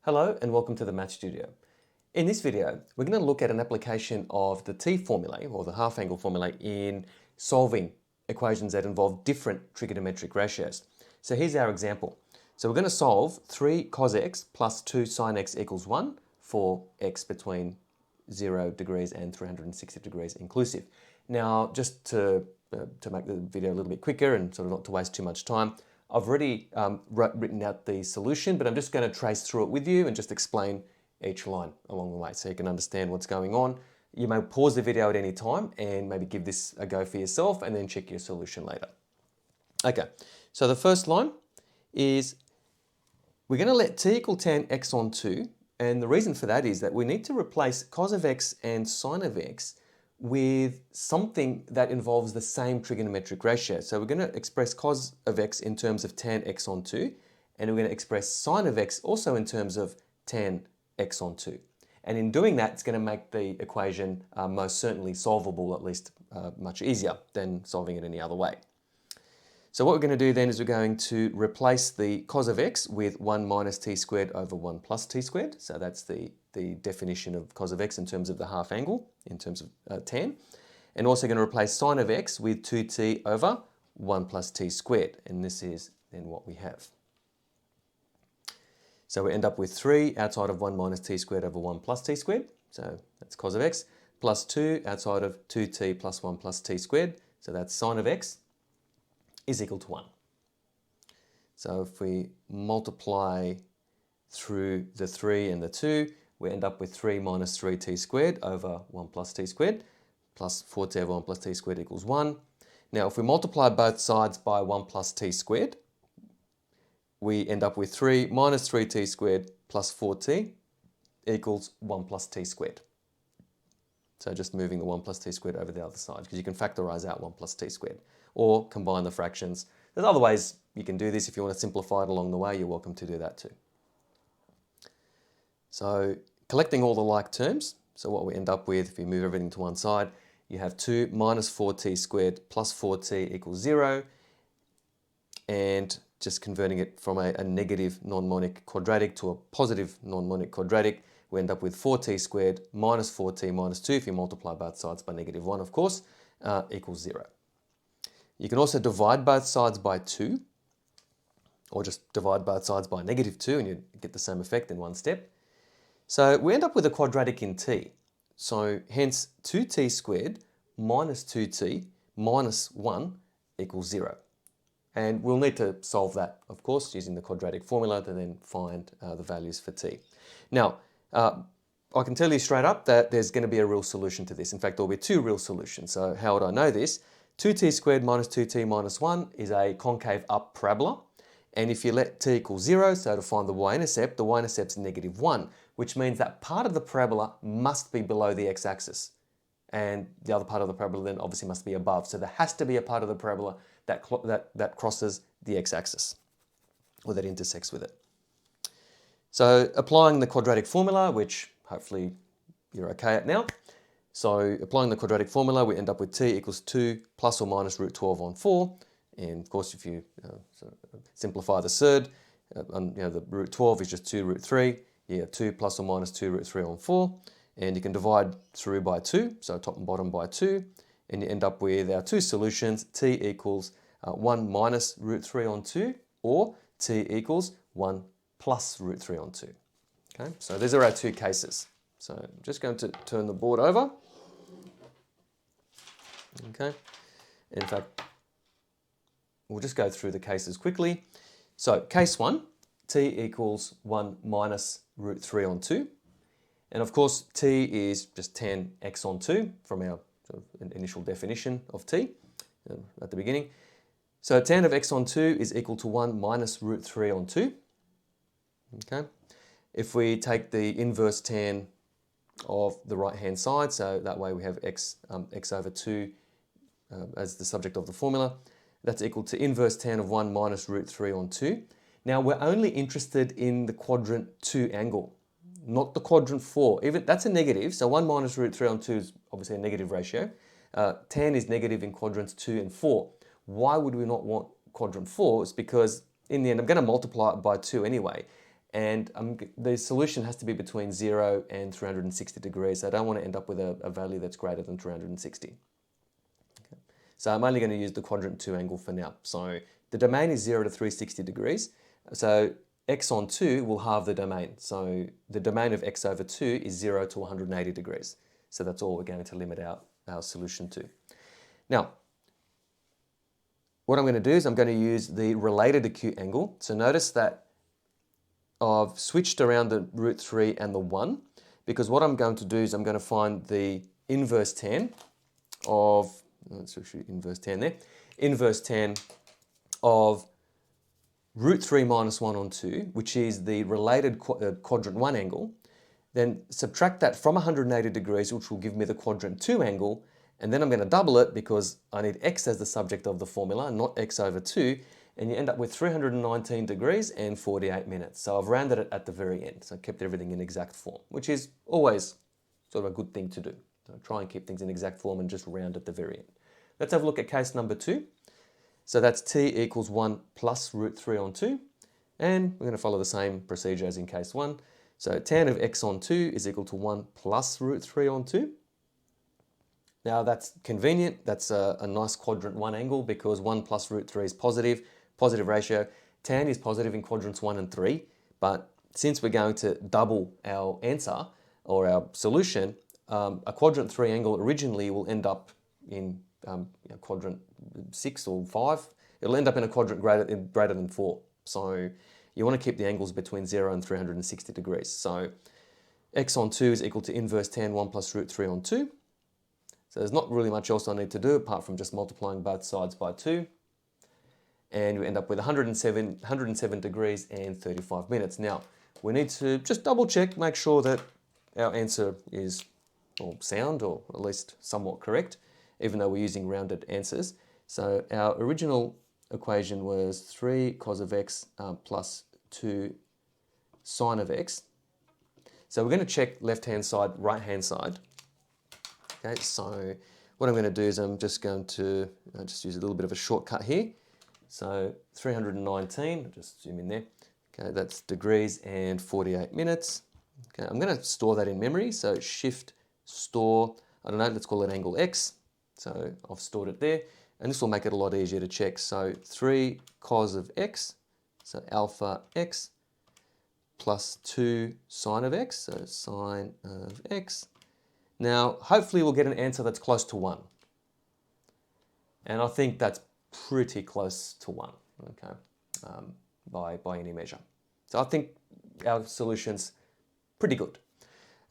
Hello and welcome to the Math Studio. In this video, we're going to look at an application of the t-formulae or the half-angle formulae in solving equations that involve different trigonometric ratios. So here's our example. So we're going to solve 3 cos x plus 2 sin x equals 1 for x between 0 degrees and 360 degrees inclusive. Now, just to make the video a little bit quicker and sort of not to waste too much time, I've already written out the solution, but I'm just going to trace through it with you and just explain each line along the way so you can understand what's going on. You may pause the video at any time and maybe give this a go for yourself and then check your solution later. Okay, so the first line is we're going to let t equal tan x on 2, and the reason for that is that we need to replace cos of x and sin of x with something that involves the same trigonometric ratio. So we're going to express cos of x in terms of tan x on 2, and we're going to express sin of x also in terms of tan x on 2. And in doing that, it's going to make the equation most certainly solvable, at least much easier than solving it any other way. So what we're going to do then is we're going to replace the cos of x with 1 minus t squared over 1 plus t squared. So that's the definition of cos of x in terms of the half angle, in terms of tan. And also going to replace sin of x with 2t over 1 plus t squared. And this is then what we have. So we end up with 3 outside of 1 minus t squared over 1 plus t squared. So that's cos of x, plus 2 outside of 2t plus 1 plus t squared. So that's sin of x is equal to 1. So if we multiply through the 3 and the 2, we end up with 3 minus 3t squared over 1 plus t squared, plus 4t over 1 plus t squared equals 1. Now if we multiply both sides by 1 plus t squared, we end up with 3 minus 3t squared plus 4t equals 1 plus t squared. So just moving the 1 plus t squared over the other side, because you can factorize out 1 plus t squared or combine the fractions. There's other ways you can do this. If you want to simplify it along the way, you're welcome to do that too. So collecting all the like terms, so what we end up with, if you move everything to one side, you have 2 minus 4t squared plus 4t equals 0. And just converting it from a negative non-monic quadratic to a positive non-monic quadratic, we end up with 4t squared minus 4t minus 2, if you multiply both sides by negative 1, of course, equals 0. You can also divide both sides by 2, or just divide both sides by negative 2, and you get the same effect in one step. So we end up with a quadratic in t. So hence 2t squared minus 2t minus 1 equals 0. And we'll need to solve that, of course, using the quadratic formula to then find the values for t. Now, I can tell you straight up that there's going to be a real solution to this. In fact, there'll be 2 real solutions. So how would I know this? 2t squared minus 2t minus 1 is a concave up parabola. And if you let t equal 0, so to find the y-intercept is negative 1, which means that part of the parabola must be below the x-axis. And the other part of the parabola then obviously must be above. So there has to be a part of the parabola that crosses the x-axis, or that intersects with it. So applying the quadratic formula, which hopefully you're okay at now. So applying the quadratic formula, we end up with t equals 2 plus or minus root 12 on 4. And of course, if you simplify the surd, the root 12 is just 2 root 3. You have 2 plus or minus 2 root 3 on 4. And you can divide through by 2, so top and bottom by 2. And you end up with our 2 solutions, t equals 1 minus root 3 on 2, or t equals 1 plus root 3 on 2. Okay, so these are our 2 cases. So I'm just going to turn the board over. Okay, in fact, we'll just go through the cases quickly. So case 1, t equals 1 minus root 3 on 2. And of course, t is just tan x on 2 from our initial definition of t at the beginning. So tan of x on 2 is equal to 1 minus root 3 on 2. Okay. If we take the inverse tan of the right-hand side, so that way we have x over 2 as the subject of the formula, that's equal to inverse tan of 1 minus root 3 on 2. Now we're only interested in the quadrant 2 angle, not the quadrant 4. Even that's a negative, so 1 minus root 3 on 2 is obviously a negative ratio. Tan is negative in quadrants 2 and 4. Why would we not want quadrant 4? It's because in the end I'm going to multiply it by 2 anyway. and the solution has to be between 0 and 360 degrees. So I don't want to end up with a value that's greater than 360. Okay. So I'm only going to use the quadrant 2 angle for now. So the domain is 0 to 360 degrees. So x on 2 will halve the domain. So the domain of x over 2 is 0 to 180 degrees. So that's all we're going to limit our solution to. Now, what I'm going to do is I'm going to use the related acute angle. So notice that I've switched around the root 3 and the 1, because what I'm going to do is I'm going to find the inverse tan of, let's actually inverse tan there, inverse tan of root 3 minus 1 on 2, which is the related quadrant 1 angle, then subtract that from 180 degrees, which will give me the quadrant 2 angle, and then I'm going to double it because I need x as the subject of the formula, not x over 2, and you end up with 319 degrees and 48 minutes. So I've rounded it at the very end, so I kept everything in exact form, which is always sort of a good thing to do. So try and keep things in exact form and just round at the very end. Let's have a look at case number 2. So that's t equals 1 plus root 3 on 2, and we're going to follow the same procedure as in case 1. So tan of x on 2 is equal to 1 plus root 3 on 2. Now that's convenient, that's a nice quadrant 1 angle because 1 plus root 3 is positive ratio. Tan is positive in quadrants 1 and 3, but since we're going to double our answer or our solution, a quadrant 3 angle originally will end up in quadrant 6 or 5. It'll end up in a quadrant greater than 4. So you want to keep the angles between 0 and 360 degrees. So x on 2 is equal to inverse tan 1 plus root 3 on 2. So there's not really much else I need to do apart from just multiplying both sides by 2. And we end up with 107 degrees and 35 minutes. Now, we need to just double check, make sure that our answer is sound or at least somewhat correct, even though we're using rounded answers. So our original equation was 3 cos of x plus 2 sine of x. So we're going to check left-hand side, right-hand side. Okay, so what I'm going to do is I'm just going to just use a little bit of a shortcut here. So 319, I'll just zoom in there. Okay, that's degrees and 48 minutes. Okay, I'm going to store that in memory. So shift, store, I don't know, let's call it angle x. So I've stored it there. And this will make it a lot easier to check. So 3 cos of x, so alpha x, plus 2 sine of x, so sine of x. Now, hopefully we'll get an answer that's close to 1. And I think that's pretty close to 1, okay, by any measure. So I think our solution's pretty good.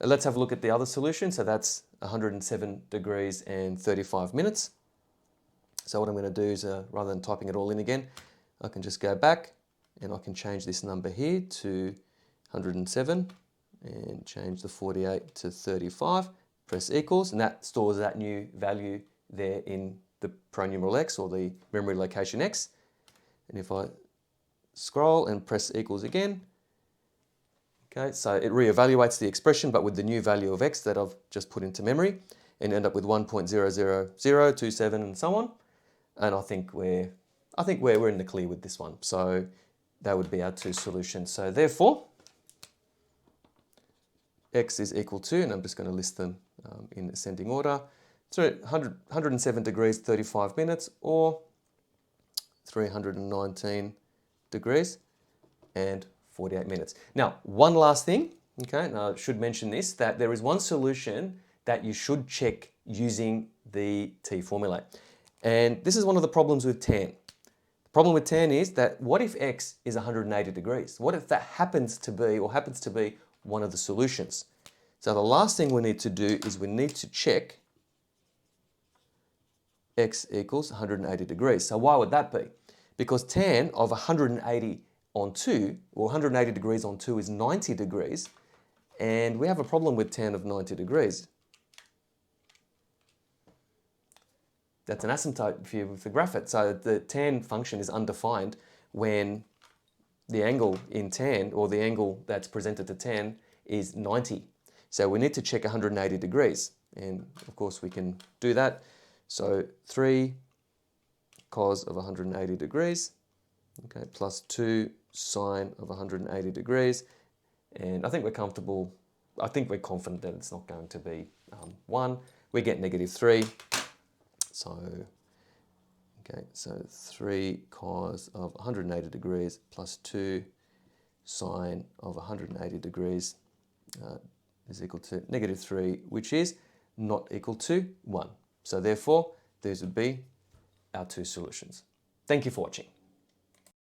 Let's have a look at the other solution. So that's 107 degrees and 35 minutes. So what I'm going to do is, rather than typing it all in again, I can just go back and I can change this number here to 107 and change the 48 to 35. Press equals, and that stores that new value there in the pronumeral x or the memory location x. And if I scroll and press equals again, okay, so it reevaluates the expression but with the new value of x that I've just put into memory and end up with 1.00027 and so on. And I think we're in the clear with this one. So that would be our 2 solutions. So therefore, x is equal to, and I'm just going to list them in ascending order, so 107 degrees 35 minutes or 319 degrees and 48 minutes. Now, one last thing, okay, and I should mention this, that there is one solution that you should check using the t-formulae. And this is one of the problems with tan. The problem with tan is that what if x is 180 degrees? What if that happens to be one of the solutions? So the last thing we need to do is we need to check x equals 180 degrees. So why would that be? Because tan of 180 on 2, or 180 degrees on 2 is 90 degrees, and we have a problem with tan of 90 degrees. That's an asymptote if you graph it. So the tan function is undefined when the angle in tan, or the angle that's presented to tan, is 90. So we need to check 180 degrees. And of course we can do that. So 3 cos of 180 degrees, okay, plus 2 sine of 180 degrees. And I think we're comfortable, I think we're confident that it's not going to be 1. We get -3. So, okay, so 3 cos of 180 degrees plus 2 sine of 180 degrees is equal to -3, which is not equal to 1. So therefore, these would be our two solutions. Thank you for watching.